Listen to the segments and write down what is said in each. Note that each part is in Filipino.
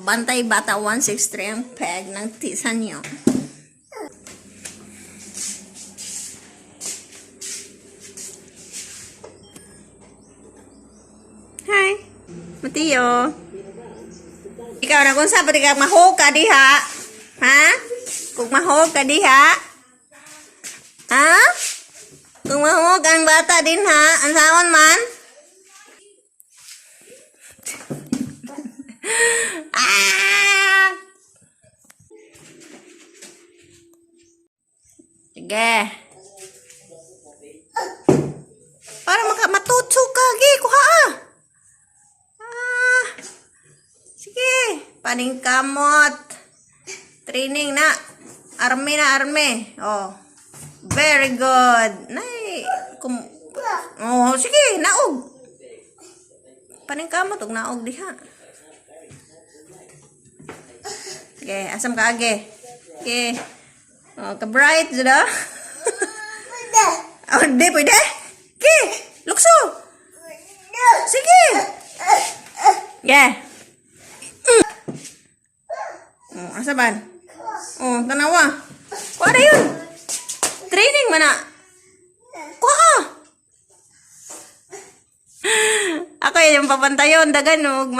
Bantay Bata 163 ang peg ng tisa niyo. Hi, Mateo. Ikaw na kung saan pati ka mahog ka diha? Ha? Kung mahog ka diha? Ha? Kung mahog ang bata din ha? Ang saon man? Ah! Sige. Para matutso ka, gi, kuha ah. Sige, paning kamot. Training na. Arme na, arme. Oh. Very good. Nay, oh, sige, naog. Paning kamot, og naog diha. Okay, asam ka age. Okay. Oh, ka-bright sudah. Oh, hindi pwede. Okay, lukso. Sige. Yeah. Oh, asaban? Oh, tanawa. Kuha na yun. Training mana. Kuha. Ako yung papantayon. Dagan, huwag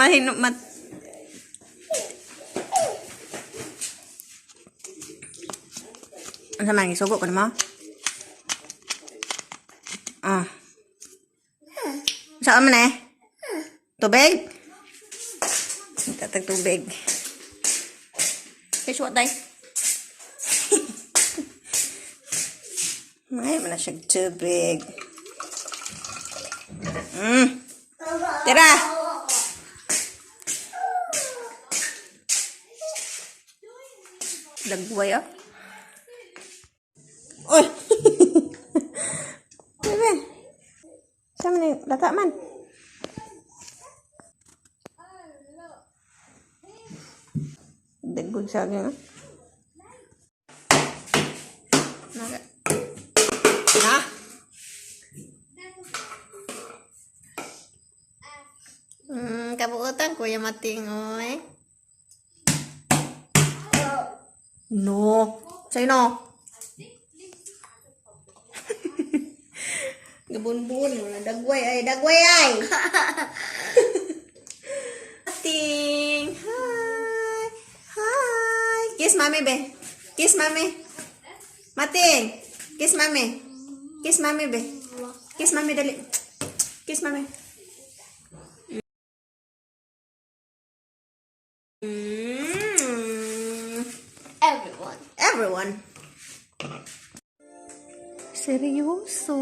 Ano naman, isugo ko naman. Saan man eh? Tubig? Tatag tubig. Fish what day? Ngayon na siya tubig. Tira! Dagway ah. Oy! Bebe! Saan man yung lata man? Dagwag sa akin ah. Ha? Kabuutan ko yung matingoy. No. Sa'yo no? Gabun-bun mo na. Dagway ay. Dagway ay. Mating. Hi. Hi. Kiss mami be. Kiss mami. Mating. Kiss mami. Kiss mami be. Kiss mami dali. Kiss mami. Everyone. Seryoso.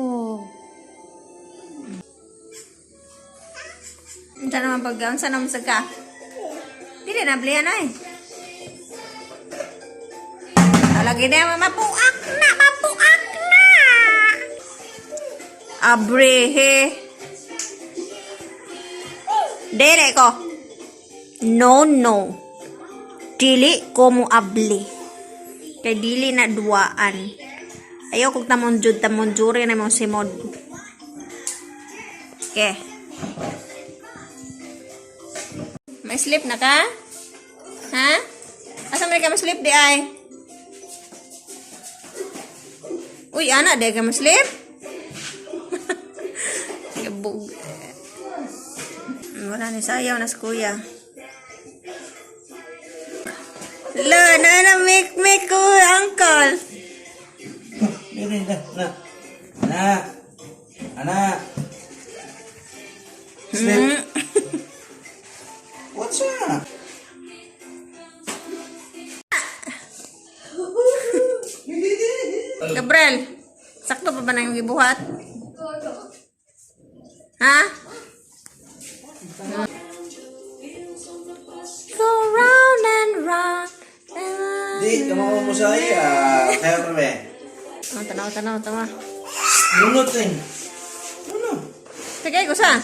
Diyan naman paggaon sa naman ka. Hindi na bliyan ay. Lagi na mapuak na. Mapuak na. Abrehe. Dere ko. No. Dili ko mo abli. Kay dili na duaan. Ayaw kong tamonjuri na mong simod. Okay. May sleep na ka? Ha? Asa may ka ma-sleep di ay? Uy, anak, di ka ma-sleep? Gabog. Wala ni sayaw na sa kuya. Lo, na make ko, uncle. Anak. Sleep. What's up? Gabriel, sakto pa ba na yung gibuhat? Ha? Go round and round. Di, kamu mo saya. Kaya pa ba? Tanaw. Lunod din. Ano? Sige, kusa.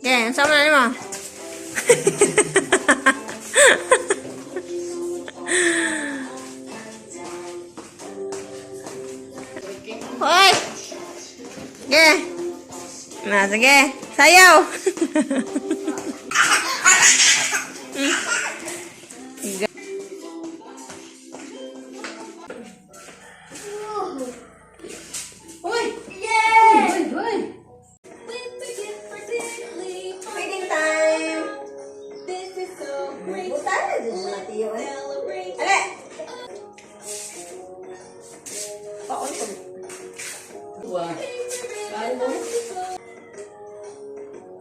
Okay, sama na mo. Hoy! Sige. Sige. Sayaw.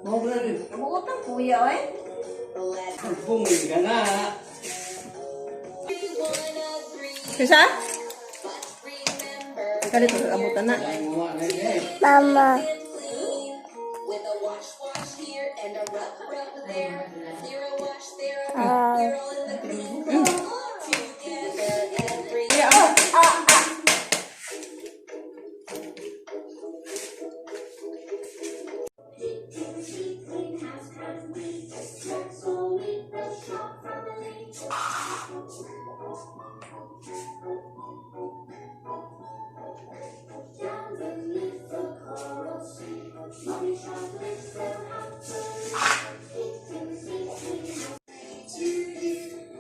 Mau berani? Kamu utang kuya, eh? Bumi ka na. Bisa? Kali ito abutan na. Mama.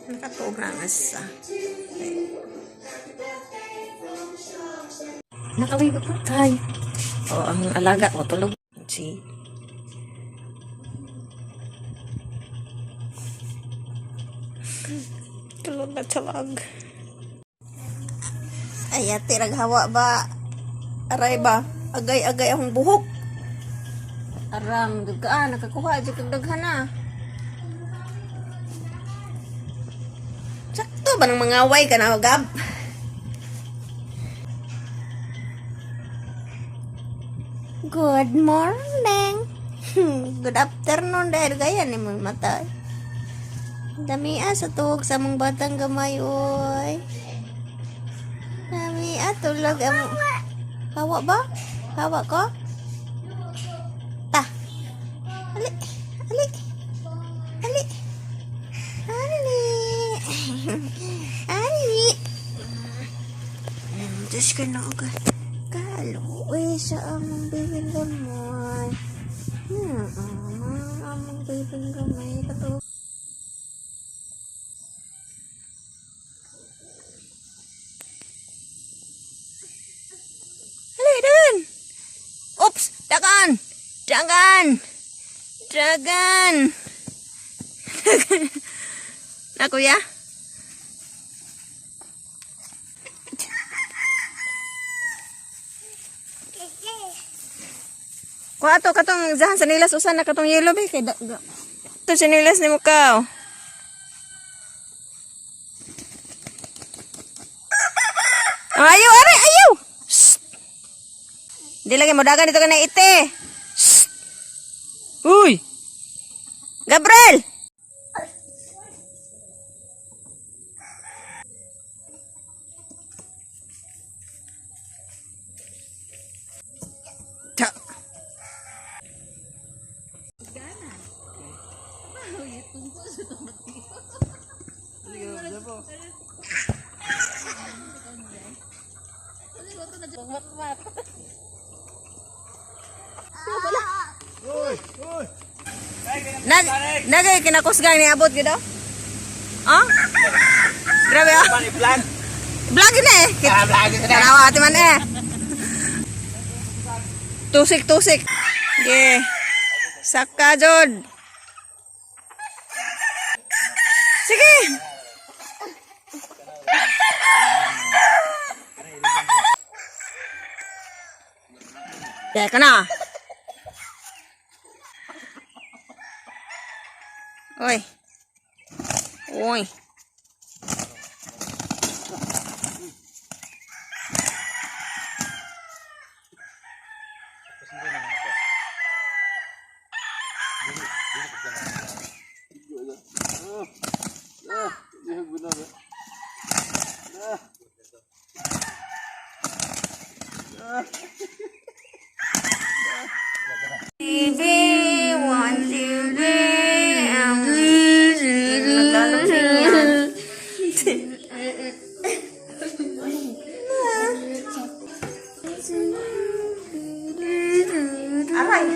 Nakatubang asa. Nakawigo pa tayo. O, ang alaga ko tulog. Si. Tulog na talag. Ay, ate, naghawa ba? Aray ba? Agay-agay akong buhok. Aram, dugaan. Nakakuha. Di kagdaghan na. Sakto ba ng mga away ka na, Gab? Good morning. Good afternoon dahil gaya ni mo matay. Dami sa tuwag sa mong batang gamay, oy. Dami tulog ang... Hawa ba? Hawa ko? Ta. Ali. Ali. Ali. Ali. Ali. Diyos ka na agad. Kaloy sa among bibing gamay. Among bibing gamay. Kato. Halay, dagan. Oops, dagan. Dagan. Dagan. Na, kuya? Kuha to katong zahan sa nilas usan na katong yellow be kay to sa nilas ni mo ka. Ayaw, are, ayaw. Shh. Di lagi mo dagan dito ka na ite. Shh. Uy. Gabriel. Ta. Nagay kinakusgang ni abot gid. Ah? Grabe ah. Vlog. Vlog na eh. Vlog na. Tarawa ati man eh. Tusik. Yeah. Saka jod. Sige. Teka na. Oi. Oi. Baby, one, two, three, naglalong siya. Aray.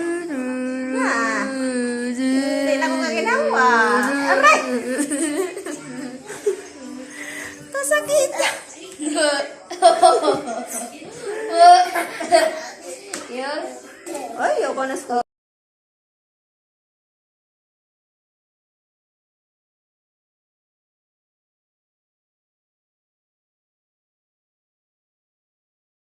Nah. Hindi na ko gaginawa. Aray. Masakit. Ay, ako na